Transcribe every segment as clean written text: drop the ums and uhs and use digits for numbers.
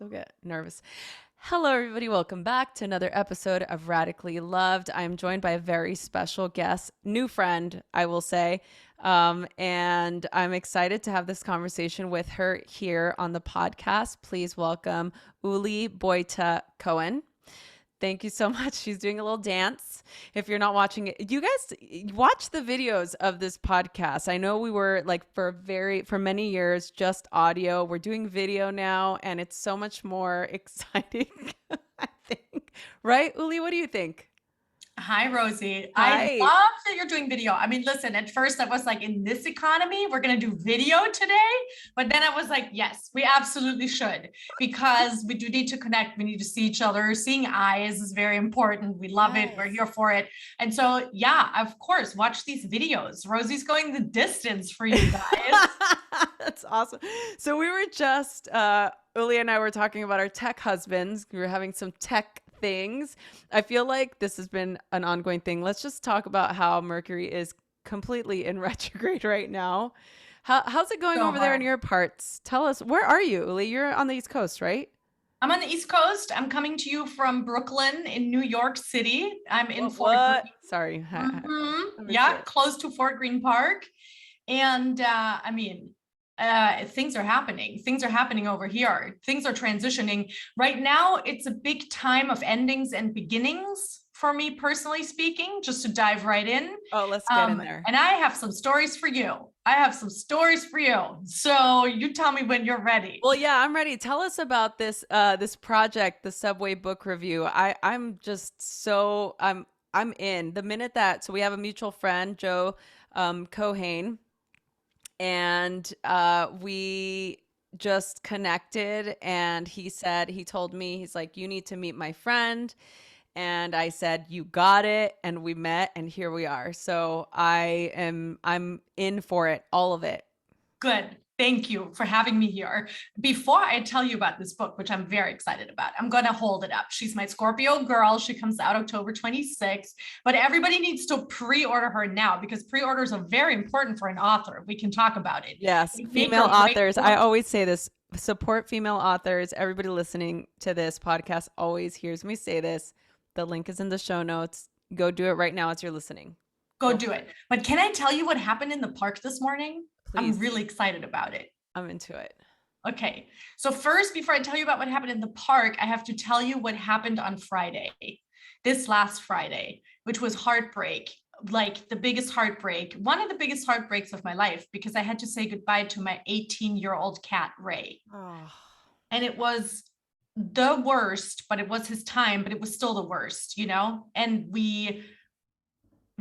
Still get nervous. Hello, everybody. Welcome back to another episode of Radically Loved. I'm joined by a very special guest, new friend, I will say. And I'm excited to have this conversation with her here on the podcast. Please welcome Uli Beutter Cohen. Thank you so much. She's doing a little dance. If you're not watching it, you guys watch the videos of this podcast. I know we were like for many years just audio. We're doing video now, and it's so much more exciting, I think. Right, Uli? What do you think? Hi, Rosie. I love Hi. that you're doing video. I mean, listen, at first I was like, in this economy, we're going to do video today. But then I was like, yes, we absolutely should, because we do need to connect. We need to see each other. Seeing eyes is very important. We love it. We're Yes. here for it. And so, yeah, of course, watch these videos. Rosie's going the distance for you guys. That's awesome. So we were just, Uli and I were talking about our tech husbands. We were having some tech things. I feel like this has been an ongoing thing. Let's just talk about how Mercury is completely in retrograde right now. How's it going So over there in hard. your parts? Tell us, where are you, Uli? You're on the East Coast, right? I'm on the East Coast. I'm coming to you from Brooklyn in New York City. I'm in Fort What? Greene. Sorry. I missed Yeah, it. close to Fort Greene Park. And I mean, things are happening. Things are happening over here. Things are transitioning. Right now, it's a big time of endings and beginnings for me, personally speaking, just to dive right in. Oh, let's get in there. And I have some stories for you. I have some stories for you. So you tell me when you're ready. Well, yeah, I'm ready. Tell us about this project, the Subway book review. I'm just so I'm in. The minute that so we have a mutual friend, Joe Cohen, and we just connected, and he told me, he's like, you need to meet my friend. And I said, you got it. And we met, and here we are. So I'm in for it, all of it. Good. Thank you for having me here. Before I tell you about this book, which I'm very excited about, I'm going to hold it up. She's my Scorpio girl. She comes out October 26th, but everybody needs to pre-order her now, because pre-orders are very important for an author. We can talk about it. Yes, They make female or break authors. I books. always say this, support female authors. Everybody listening to this podcast always hears me say this. The link is in the show notes. Go do it right now as you're listening. Go Go do for it. it. But can I tell you what happened in the park this morning? I'm Please. really excited about it. I'm into it. Okay. So first, before I tell you about what happened in the park, I have to tell you what happened on Friday, this last Friday, which was heartbreak, like the biggest heartbreak, one of the biggest heartbreaks of my life, because I had to say goodbye to my 18-year-old cat, Ray. Oh, And it was the worst, but it was his time, but it was still the worst, you know? And we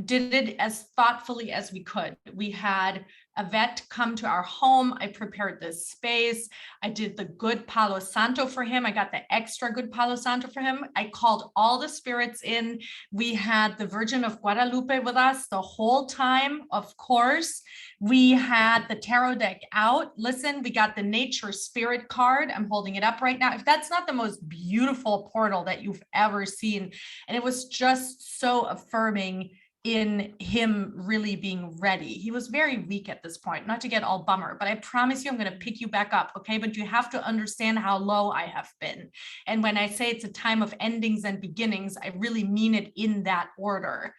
did it as thoughtfully as we could. We had a vet come to our home. I prepared this space. I did the good Palo Santo for him. I got the extra good Palo Santo for him. I called all the spirits in. We had the Virgin of Guadalupe with us the whole time, of course. We had the tarot deck out. Listen, we got the nature spirit card. I'm holding it up right now. If that's not the most beautiful portal that you've ever seen. And it was just so affirming in him really being ready. He was very weak at this point, not to get all bummer, but I promise you, I'm going to pick you back up. Okay. But you have to understand how low I have been. And when I say it's a time of endings and beginnings, I really mean it in that order.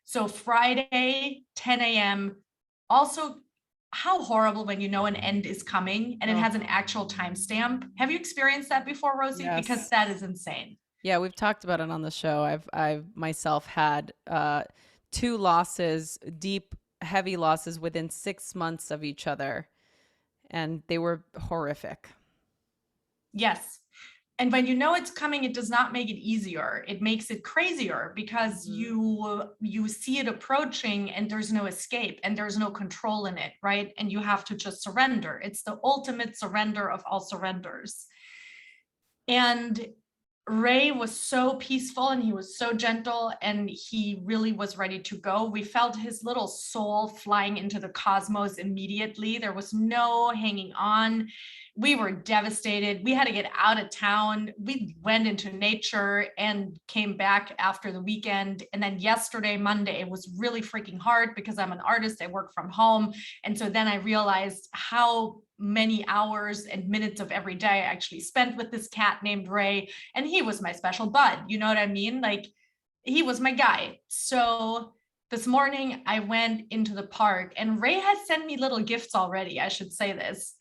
So Friday, 10 a.m. Also, how horrible when you know an end is coming and it oh, has an actual timestamp. Have you experienced that before, Rosie? Because yes. that is insane. Yeah, we've talked about it on the show. I've myself had two losses, deep, heavy losses within 6 months of each other, and they were horrific. Yes. And when you know it's coming, it does not make it easier. It makes it crazier, because Mhm. you see it approaching and there's no escape and there's no control in it, right? And you have to just surrender. It's the ultimate surrender of all surrenders. And Ray was so peaceful and he was so gentle and he really was ready to go. We felt his little soul flying into the cosmos immediately. There was no hanging on. We were devastated. We had to get out of town. We went into nature and came back after the weekend. And then yesterday, Monday, it was really freaking hard because I'm an artist. I work from home. And so then I realized how many hours and minutes of every day I actually spent with this cat named Ray. And he was my special bud. You know what I mean? Like, he was my guy. So this morning I went into the park and Ray has sent me little gifts already. I should say this.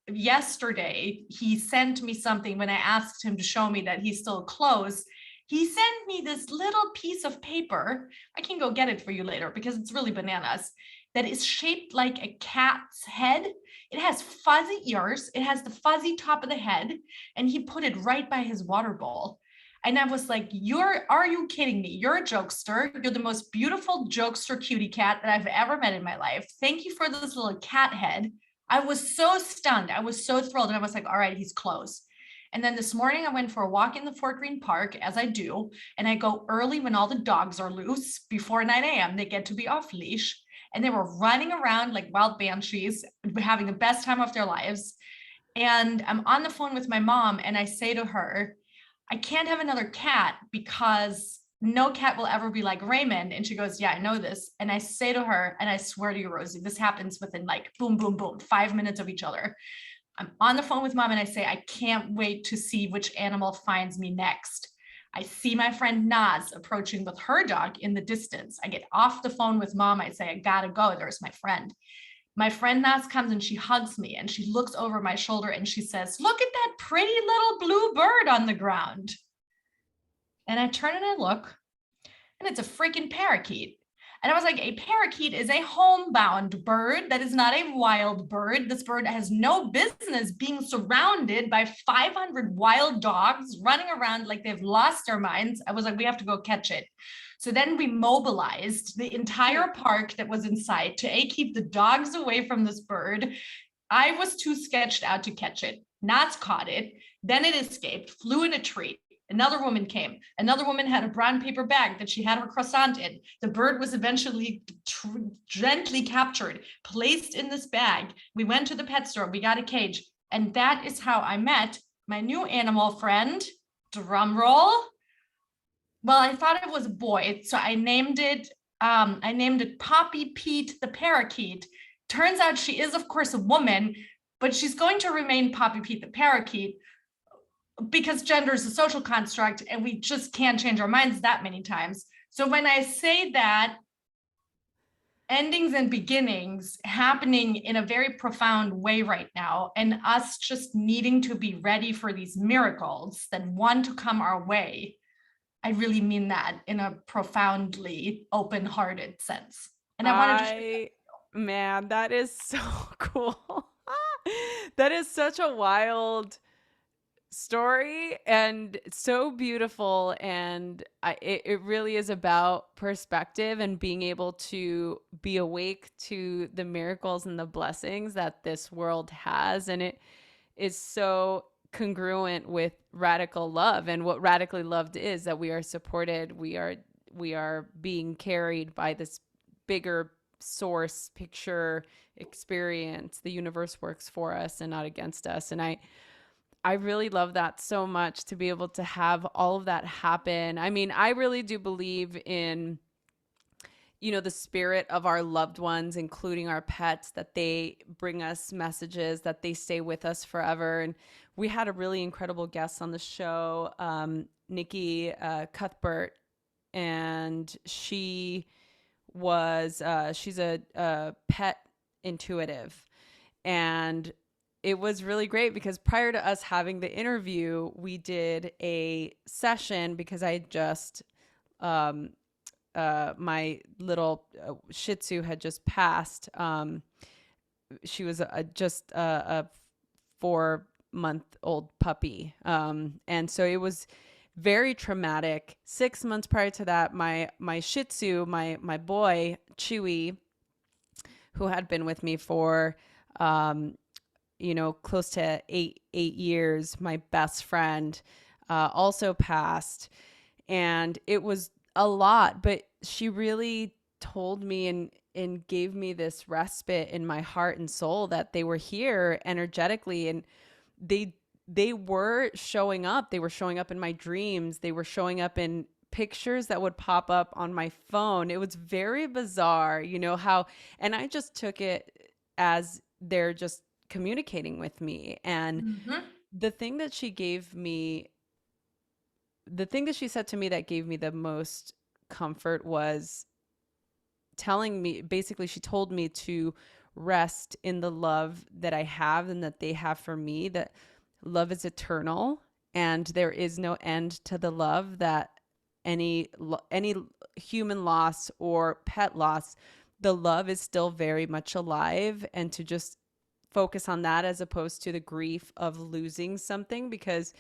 Yesterday, he sent me something when I asked him to show me that he's still close. He sent me this little piece of paper. I can go get it for you later because it's really bananas. That is shaped like a cat's head. It has fuzzy ears. It has the fuzzy top of the head. And he put it right by his water bowl. And I was like, are you kidding me? You're a jokester. You're the most beautiful jokester cutie cat that I've ever met in my life. Thank you for this little cat head. I was so stunned. I was so thrilled. And I was like, all right, he's close. And then this morning I went for a walk in the Fort Greene Park, as I do. And I go early when all the dogs are loose before 9 a.m. They get to be off leash. And they were running around like wild banshees, having the best time of their lives. And I'm on the phone with my mom and I say to her, I can't have another cat because no cat will ever be like Raymond. And she goes, yeah, I know this. And I say to her, and I swear to you, Rosie, this happens within like boom, boom, boom, 5 minutes of each other. I'm on the phone with mom and I say, I can't wait to see which animal finds me next. I see my friend Naz approaching with her dog in the distance. I get off the phone with mom. I say, I gotta go. There's my friend. My friend Naz comes and she hugs me and she looks over my shoulder and she says, look at that pretty little blue bird on the ground. And I turn and I look and it's a freaking parakeet. And I was like, a parakeet is a homebound bird. That is not a wild bird. This bird has no business being surrounded by 500 wild dogs running around like they've lost their minds. I was like, we have to go catch it. So then we mobilized the entire park that was in sight to keep the dogs away from this bird. I was too sketched out to catch it. Nats caught it. Then it escaped, flew in a tree. Another woman came. Another woman had a brown paper bag that she had her croissant in. The bird was eventually gently captured, placed in this bag. We went to the pet store. We got a cage. And that is how I met my new animal friend. Drum roll. Well, I thought it was a boy, so I named it Poppy Pete the parakeet. Turns out she is, of course, a woman, but she's going to remain Poppy Pete the parakeet because gender is a social construct and we just can't change our minds that many times. So when I say that, endings and beginnings happening in a very profound way right now, and us just needing to be ready for these miracles that want to come our way, I really mean that in a profoundly open-hearted sense. And I wanted to share that. Man, that is so cool. That is such a wild story and so beautiful. And it really is about perspective and being able to be awake to the miracles and the blessings that this world has. And it is so congruent with radical love, and what radically loved is that we are supported, we are being carried by this bigger source, picture, experience. The universe works for us and not against us. And I really love that so much, to be able to have all of that happen. I mean, I really do believe in, the spirit of our loved ones, including our pets, that they bring us messages, that they stay with us forever. And we had a really incredible guest on the show, Nikki Cuthbert, and she's a pet intuitive. And it was really great because prior to us having the interview, we did a session because I just my little Shih Tzu had just passed. She was just a 4-month-old puppy, and so it was very traumatic. 6 months prior to that, my Shih Tzu, my boy Chewy, who had been with me for close to eight years, my best friend, also passed. And it was a lot, but she really told me and gave me this respite in my heart and soul that they were here energetically, and they were showing up. They were showing up in my dreams. They were showing up in pictures that would pop up on my phone. It was very bizarre, how, and I just took it as they're just communicating with me. And Mhm. the thing that she gave me, the thing that she said to me that gave me the most comfort was telling me, basically, she told me to rest in the love that I have and that they have for me, that love is eternal and there is no end to the love, that any human loss or pet loss, the love is still very much alive, and to just focus on that as opposed to the grief of losing something, because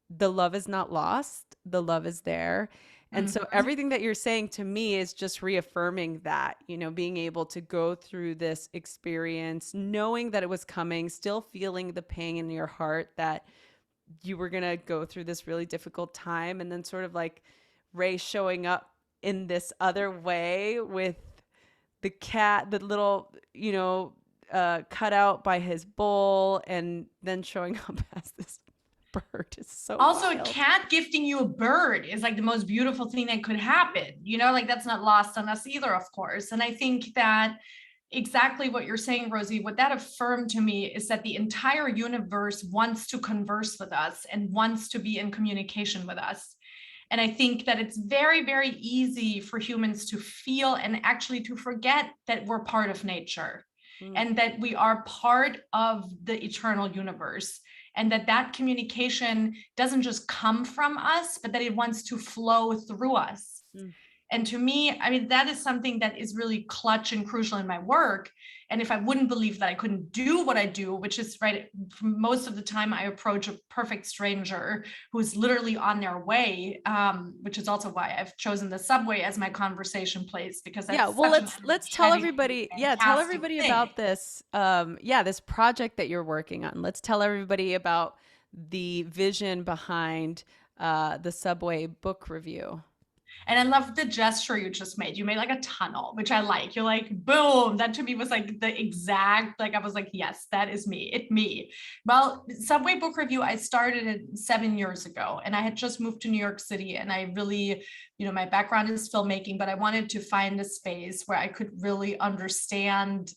the love is not lost, the love is there. And so Mhm. everything that you're saying to me is just reaffirming that, being able to go through this experience, knowing that it was coming, still feeling the pain in your heart that you were going to go through this really difficult time. And then sort of like Ray showing up in this other way with the cat, the little, cut out by his bowl, and then showing up as this bird is so Also, a wild. cat gifting you a bird is like the most beautiful thing that could happen. Like that's not lost on us either, of course. And I think that exactly what you're saying, Rosie, what that affirmed to me is that the entire universe wants to converse with us and wants to be in communication with us. And I think that it's very, very easy for humans to feel and actually to forget that we're part of nature Mm, and that we are part of the eternal universe, and that communication doesn't just come from us, but that it wants to flow through us. mm. And to me, I mean, that is something that is really clutch and crucial in my work. And if I wouldn't believe that I couldn't do what I do, which is right, most of the time I approach a perfect stranger who's literally on their way, which is also why I've chosen the subway as my conversation place, because Yeah, that's well, such an let's tell energetically everybody. Yeah, tell fantastic everybody thing. about this. This project that you're working on. Let's tell everybody about the vision behind the Subway book review. And I love the gesture you just made. You made like a tunnel, which I like. You're like, boom. That to me was like the exact, like, I was like, yes, that is me. It me. Well, Subway Book Review, I started it 7 years ago, and I had just moved to New York City. And I really, my background is filmmaking, but I wanted to find a space where I could really understand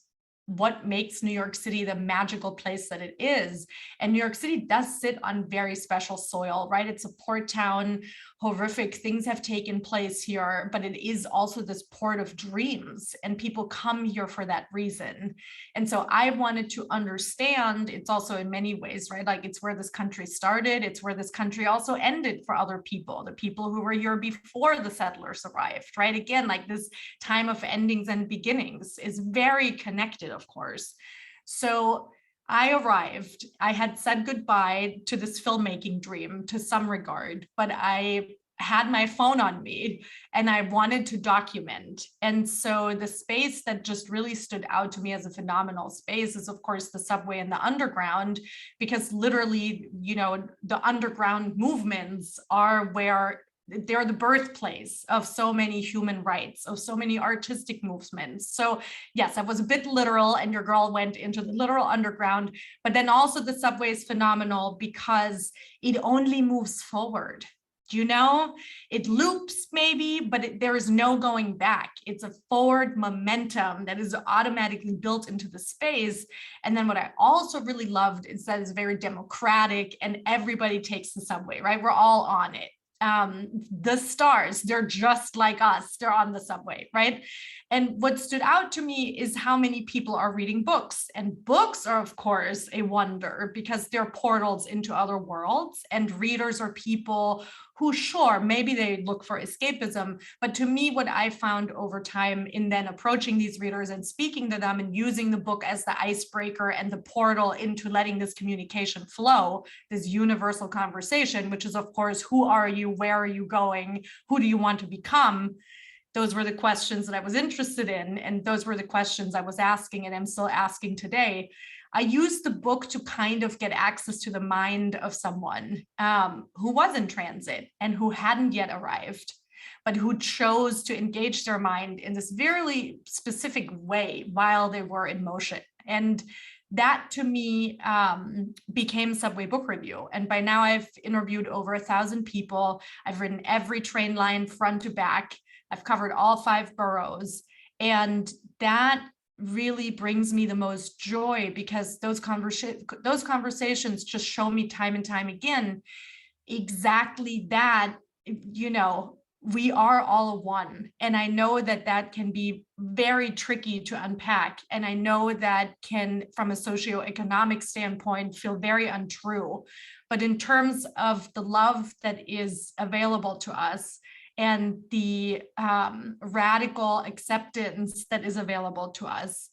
what makes New York City the magical place that it is. And New York City does sit on very special soil, right? It's a port town. Horrific things have taken place here, but it is also this port of dreams, and people come here for that reason. And so I wanted to understand, it's also in many ways, right? Like it's where this country started, it's where this country also ended for other people, the people who were here before the settlers arrived, right? Again, like this time of endings and beginnings is very connected, of course. So I arrived, I had said goodbye to this filmmaking dream to some regard, but I had my phone on me and I wanted to document. And so the space that just really stood out to me as a phenomenal space is, of course, the subway and the underground, because literally, the underground movements are where they're the birthplace of so many human rights, of so many artistic movements. So yes, I was a bit literal, and your girl went into the literal underground, but then also the subway is phenomenal because it only moves forward. It loops maybe, but there is no going back. It's a forward momentum that is automatically built into the space. And then what I also really loved is that it's very democratic and everybody takes the subway, right? We're all on it. The stars, they're just like us, they're on the subway, right? And what stood out to me is how many people are reading books. And books are, of course, a wonder because they're portals into other worlds. And readers are people who, sure, maybe they look for escapism. But to me, what I found over time in then approaching these readers and speaking to them and using the book as the icebreaker and the portal into letting this communication flow, this universal conversation, which is, of course, who are you? Where are you going? Who do you want to become? Those were the questions that I was interested in. And those were the questions I was asking, and I'm still asking today. I used the book to kind of get access to the mind of someone who was in transit and who hadn't yet arrived, but who chose to engage their mind in this very specific way while they were in motion. And that to me became Subway Book Review. And by now I've interviewed over 1,000 people. I've written every train line front to back. I've covered all 5 boroughs. And that really brings me the most joy, because those conversations just show me time and time again exactly that, we are all one. And I know that that can be very tricky to unpack. And I know that can, from a socioeconomic standpoint, feel very untrue. But in terms of the love that is available to us and the radical acceptance that is available to us,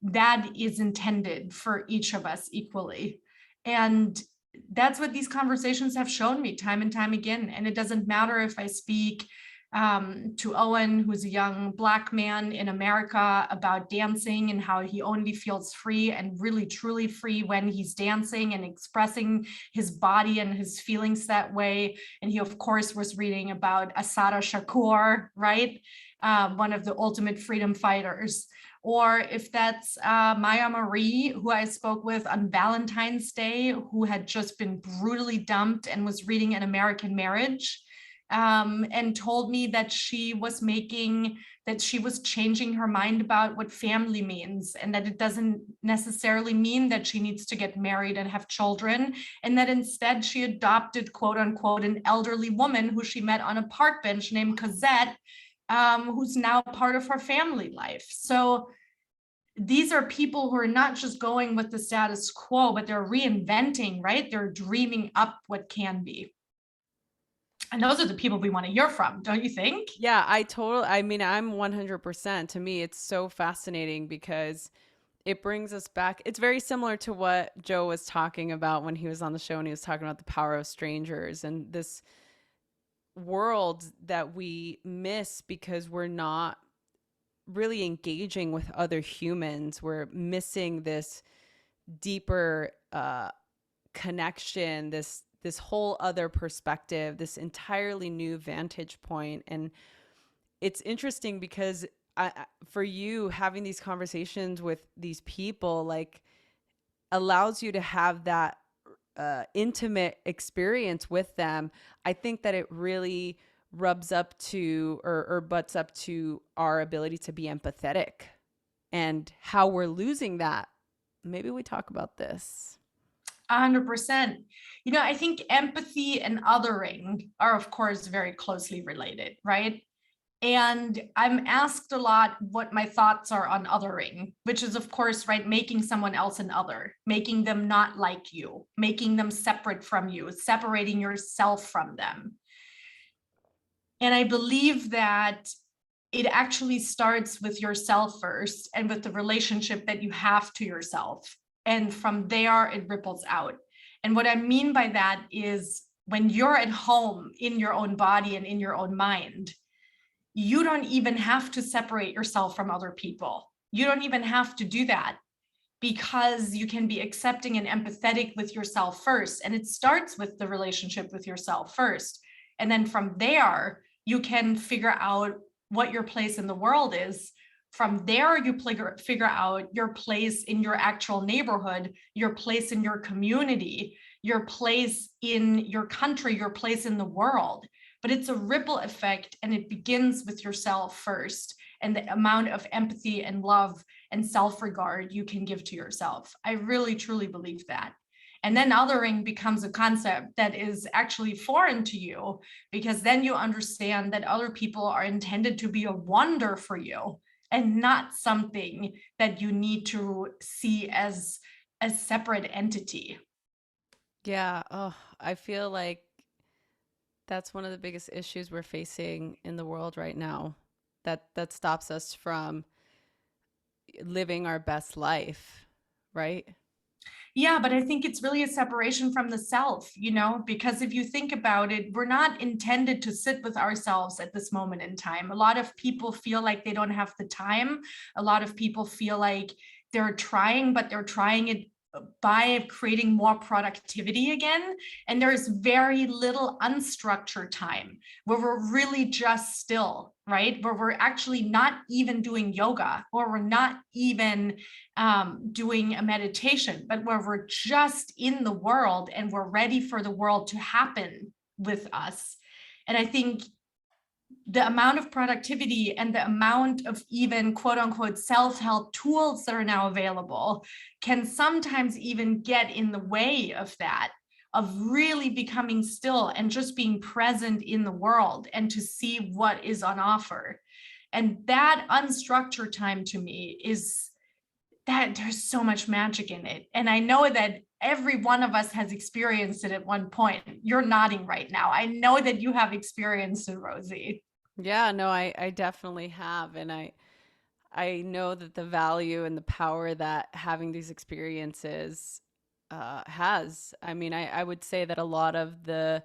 that is intended for each of us equally. And that's what these conversations have shown me time and time again. And it doesn't matter if I speak to Owen, who's a young Black man in America, about dancing and how he only feels free and really truly free when he's dancing and expressing his body and his feelings that way. And he, of course, was reading about Asada Shakur, right? One of the ultimate freedom fighters. Or if that's Maya Marie, who I spoke with on Valentine's Day, who had just been brutally dumped and was reading An American Marriage, and told me that she was changing her mind about what family means, and that it doesn't necessarily mean that she needs to get married and have children, and that instead she adopted, quote unquote, an elderly woman who she met on a park bench named Cosette, who's now part of her family life. So these are people who are not just going with the status quo, but they're reinventing, right? They're dreaming up what can be. And those are the people we want to hear from, don't you think? Yeah, I mean, I'm 100%. To me, it's so fascinating because it brings us back. It's very similar to what Joe was talking about when he was on the show and he was talking about the power of strangers and this world that we miss because we're not really engaging with other humans. We're missing this deeper connection, this whole other perspective, this entirely new vantage point. And it's interesting because for you, having these conversations with these people like allows you to have that intimate experience with them. I think that it really rubs up to or butts up to our ability to be empathetic and how we're losing that. Maybe we talk about this. 100%. I think empathy and othering are, of course, very closely related, right? And I'm asked a lot what my thoughts are on othering, which is, of course, right, making someone else an other, making them not like you, making them separate from you, separating yourself from them. And I believe that it actually starts with yourself first and with the relationship that you have to yourself. And from there, it ripples out. And what I mean by that is when you're at home in your own body and in your own mind, you don't even have to separate yourself from other people. You don't even have to do that, because you can be accepting and empathetic with yourself first. And it starts with the relationship with yourself first. And then from there, you can figure out what your place in the world is. From there, you figure out your place in your actual neighborhood, your place in your community, your place in your country, your place in the world. But it's a ripple effect, and it begins with yourself first, and the amount of empathy and love and self-regard you can give to yourself. I really, truly believe that. And then othering becomes a concept that is actually foreign to you, because then you understand that other people are intended to be a wonder for you and not something that you need to see as a separate entity. Yeah. Oh, I feel like that's one of the biggest issues we're facing in the world right now. That stops us from living our best life, right? Yeah, but I think it's really a separation from the self, because if you think about it, we're not intended to sit with ourselves at this moment in time. A lot of people feel like they don't have the time. A lot of people feel like they're trying, but they're trying it by creating more productivity again. And there's very little unstructured time where we're really just still, right? Where we're actually not even doing yoga, or we're not even doing a meditation, but where we're just in the world and we're ready for the world to happen with us. And I think the amount of productivity and the amount of even quote unquote self-help tools that are now available can sometimes even get in the way of that, of really becoming still and just being present in the world and to see what is on offer. And that unstructured time to me is that there's so much magic in it. And I know that every one of us has experienced it at one point. You're nodding right now. I know that you have experienced it, Rosie. Yeah, no, I definitely have. And I know that the value and the power that having these experiences has. I mean, I would say that a lot of the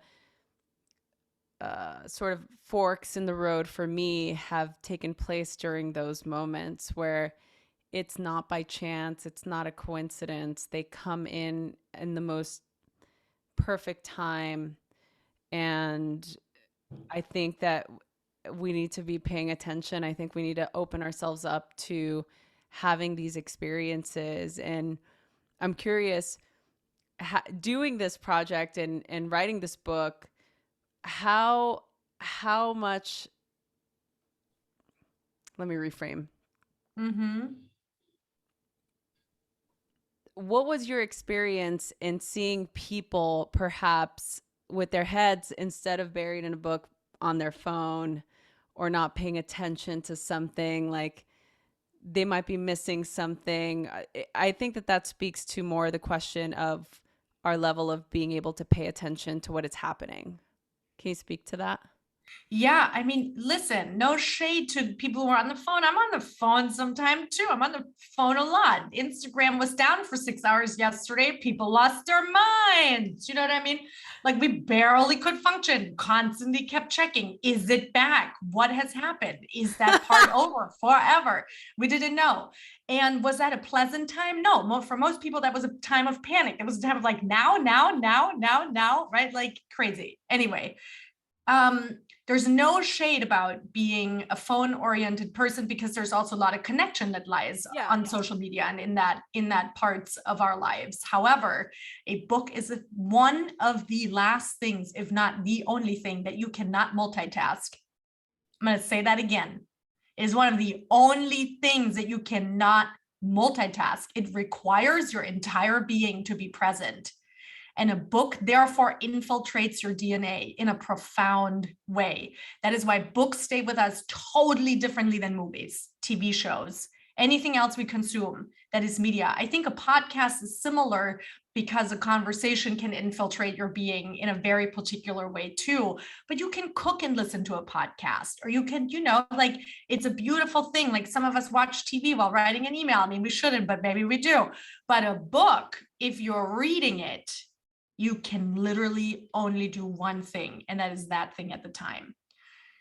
sort of forks in the road for me have taken place during those moments where it's not by chance, it's not a coincidence. They come in the most perfect time. And I think that we need to be paying attention. I think we need to open ourselves up to having these experiences. And I'm curious, doing this project and writing this book, how how much, let me reframe. Mm-hmm. What was your experience in seeing people perhaps with their heads instead of buried in a book on their phone, or not paying attention to something, like they might be missing something? I think that that speaks to more the question of our level of being able to pay attention to what is happening. Can you speak to that? Yeah, I mean, listen, no shade to people who are on the phone. I'm on the phone sometime too. I'm on the phone a lot. Instagram was down for 6 hours yesterday. People lost their minds. You know what I mean? Like we barely could function, constantly kept checking. Is it back? What has happened? Is that part over forever? We didn't know. And was that a pleasant time? No, for most people, that was a time of panic. It was a time of like now, right? Like crazy. Anyway, um, there's no shade about being a phone oriented person because there's also a lot of connection that lies Yeah. on social media and in that parts of our lives. However, a book is one of the last things, if not the only thing, that you cannot multitask. I'm going to say that again. It is one of the only things that you cannot multitask. It requires your entire being to be present. And a book, therefore, infiltrates your DNA in a profound way. That is why books stay with us totally differently than movies, TV shows, anything else we consume that is media. I think a podcast is similar because a conversation can infiltrate your being in a very particular way too. But you can cook and listen to a podcast, or you can, like it's a beautiful thing. Like some of us watch TV while writing an email. I mean, we shouldn't, but maybe we do. But a book, if you're reading it, you can literally only do one thing, and that is that thing at the time.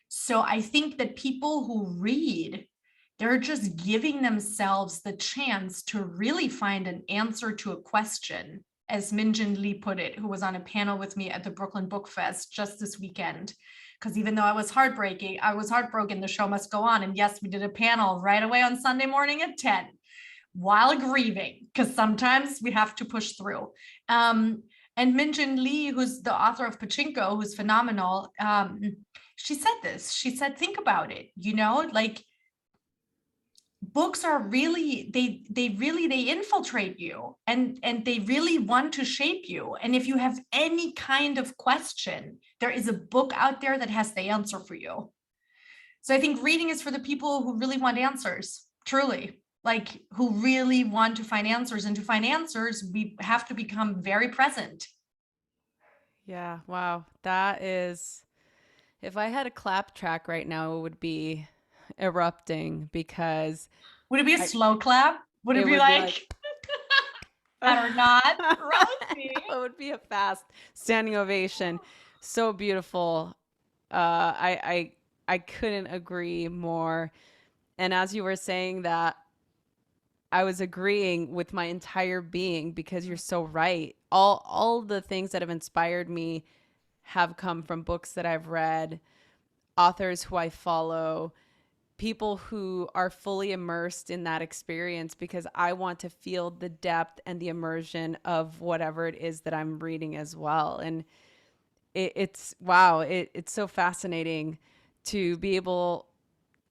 So I think that people who read, they're just giving themselves the chance to really find an answer to a question, as Minjin Lee put it, who was on a panel with me at the Brooklyn Book Fest just this weekend. Because even though I was heartbroken, the show must go on. And yes, we did a panel right away on Sunday morning at 10 while grieving, because sometimes we have to push through. And Minjin Lee, who's the author of Pachinko, who's phenomenal, she said this. She said, think about it, like books are really, they infiltrate you, and they really want to shape you. And if you have any kind of question, there is a book out there that has the answer for you. So I think reading is for the people who really want answers, truly, like who really want to find answers. And to find answers, we have to become very present. Yeah. Wow. That is, if I had a clap track right now, it would be erupting because Would it be a I, slow clap? Would it it be would be like, like that or not? it Rosie. would be a fast standing ovation. So beautiful. I couldn't agree more. And as you were saying that, I was agreeing with my entire being because you're so right. All the things that have inspired me have come from books that I've read, authors who I follow, people who are fully immersed in that experience because I want to feel the depth and the immersion of whatever it is that I'm reading as well. And it's wow, it's so fascinating to be able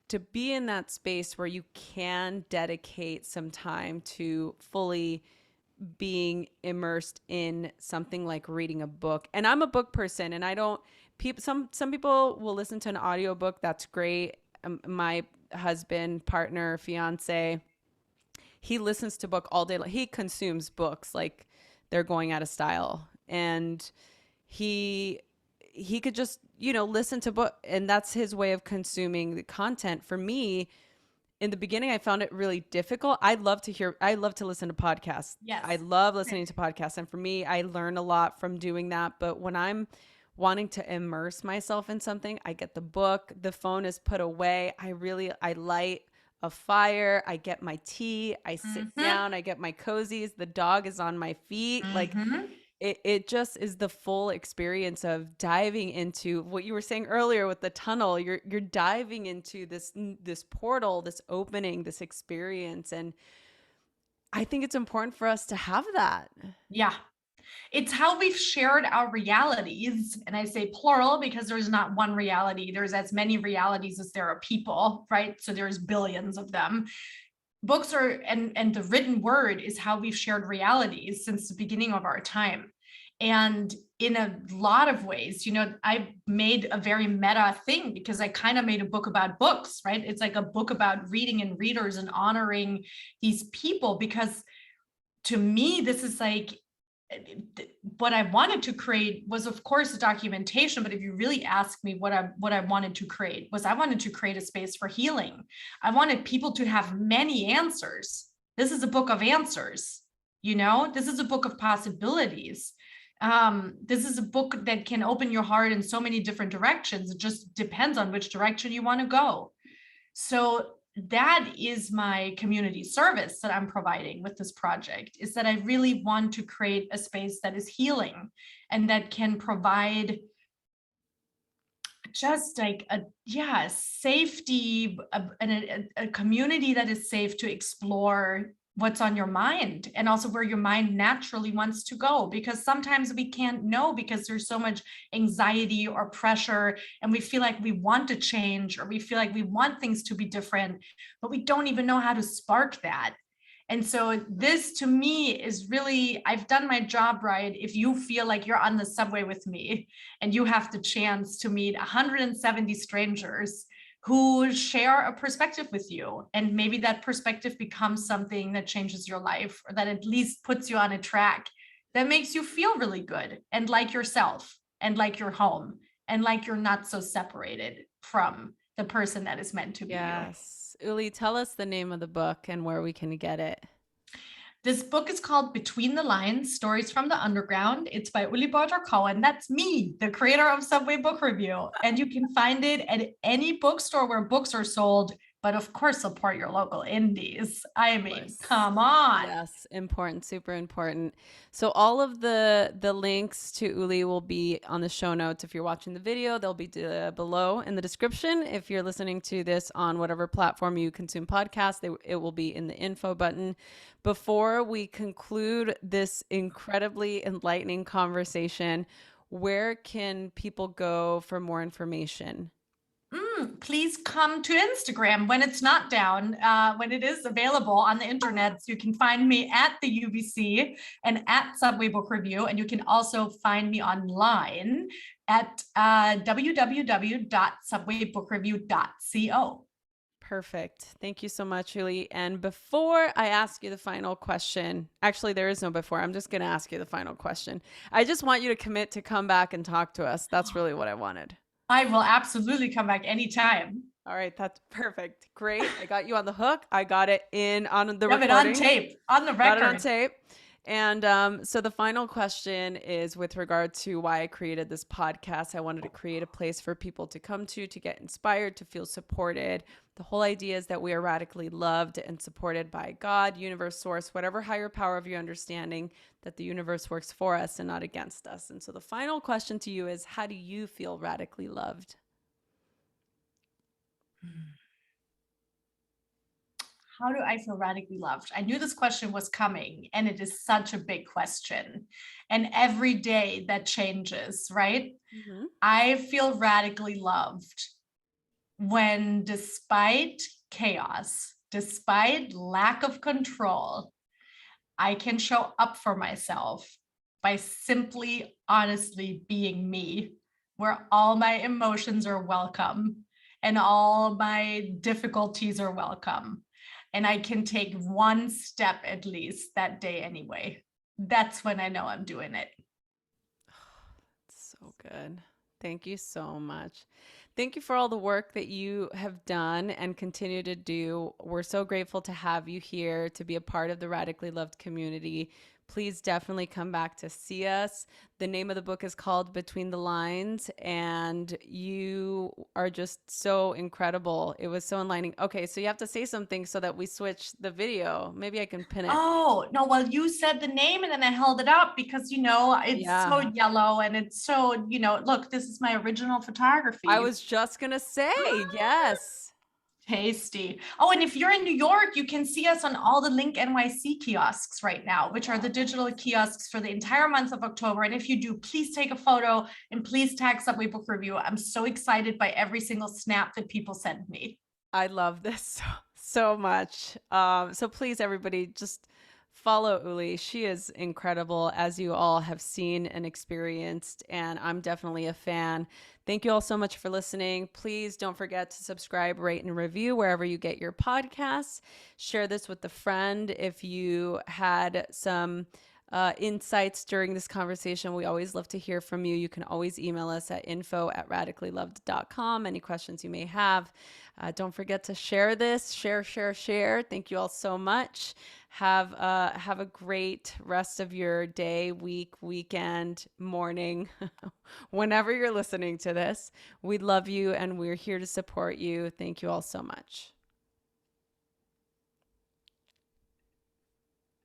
to be in that space where you can dedicate some time to fully being immersed in something like reading a book. And I'm a book person, and I don't people some people will listen to an audiobook. That's great. My husband, partner, fiance, he listens to book all day. He consumes books like they're going out of style. And he he could just, listen to book, and that's his way of consuming the content. For me, in the beginning, I found it really difficult. I love to listen to podcasts. I Yes. love listening to podcasts. And for me, I learn a lot from doing that. But when I'm wanting to immerse myself in something, I get the book, the phone is put away. I light a fire, I get my tea, I sit Mm-hmm. down, I get my cozies, the dog is on my feet. Like, Mm-hmm. it just is the full experience of diving into what you were saying earlier with the tunnel. You're diving into this portal, this opening, this experience. And I think it's important for us to have that. Yeah. It's how we've shared our realities. And I say plural because there's not one reality. There's as many realities as there are people, right? So there's billions of them. Books are, and the written word is how we've shared realities since the beginning of our time. And in a lot of ways, I made a very meta thing because I kind of made a book about books, right? It's like a book about reading and readers and honoring these people, because to me, this is like what I wanted to create was, of course, a documentation. But if you really ask me what I wanted to create, was I wanted to create a space for healing. I wanted people to have many answers. This is a book of answers. This is a book of possibilities. This is a book that can open your heart in so many different directions. It just depends on which direction you want to go. So that is my community service that I'm providing with this project, is that I really want to create a space that is healing and that can provide just like safety, a community that is safe to explore what's on your mind, and also where your mind naturally wants to go, because sometimes we can't know because there's so much anxiety or pressure, and we feel like we want to change, or we feel like we want things to be different, but we don't even know how to spark that. And so this to me is really, I've done my job right. If you feel like you're on the subway with me and you have the chance to meet 170 strangers who share a perspective with you, and maybe that perspective becomes something that changes your life, or that at least puts you on a track that makes you feel really good and like yourself and like your home and like you're not so separated from the person that is meant to be you. Yes. Uli, tell us the name of the book and where we can get it. This book is called Between the Lines, Stories from the Underground. It's by Uli Beutter Cohen. That's me, the creator of Subway Book Review. And you can find it at any bookstore where books are sold. But of course, support your local indies. I mean, Course. come on. Yes, important, super important. So all of the links to Uli will be on the show notes. If you're watching the video, they'll be below in the description. If you're listening to this on whatever platform you consume podcasts, it will be in the info button. Before we conclude this incredibly enlightening conversation, where can people go for more information? Please come to Instagram when it's not down, when it is available on the internet. So you can find me at the UBC and at Subway Book Review. And you can also find me online at www.subwaybookrareview.co. Perfect. Thank you so much, Julie. And before I ask you the final question, actually, there is no before. I'm just going to ask you the final question. I just want you to commit to come back and talk to us. That's really what I wanted. I will absolutely come back anytime. All right, that's perfect. Great. I got you on the hook. I got it in on the You have it on recording. tape, on the Got it on record. tape. And so the final question is with regard to why I created this podcast. I wanted to create a place for people to come to get inspired, to feel supported. The whole idea is that we are radically loved and supported by God, universe, source, whatever higher power of your understanding, that the universe works for us and not against us. And so the final question to you is, how do you feel radically loved? How do I feel radically loved? I knew this question was coming, and it is such a big question. And every day that changes, right? Mm-hmm. I feel radically loved when, despite chaos, despite lack of control, I can show up for myself by simply honestly being me, where all my emotions are welcome and all my difficulties are welcome. And I can take one step at least that day anyway. That's when I know I'm doing it. So good. Thank you so much. Thank you for all the work that you have done and continue to do. We're so grateful to have you here to be a part of the Radically Loved community. Please definitely come back to see us. The name of the book is called Between the Lines, and you are just so incredible. It was so enlightening. Okay, so you have to say something so that we switch the video. Maybe I can pin it. Oh, no, well, you said the name and then I held it up because, it's so Yeah. yellow and it's so, look, this is my original I photography. was just going to say, yes. Tasty. Oh, and if you're in New York, you can see us on all the Link NYC kiosks right now, which are the digital kiosks for the entire month of October. And if you do, please take a photo and please tag Subway Book Review. I'm so excited by every single snap that people send me. I love this so much. So please, everybody, just follow Uli. She is incredible, as you all have seen and experienced, and I'm definitely a fan. Thank you all so much for listening. Please don't forget to subscribe, rate, and review wherever you get your podcasts. Share this with a friend if you had some insights during this conversation. We always love to hear from you. You can always email us at info@radicallyloved.com. Any questions you may have. Don't forget to share this. Share. Thank you all so much. Have a great rest of your day, week, weekend, morning, whenever you're listening to this. We love you and we're here to support you. Thank you all so much.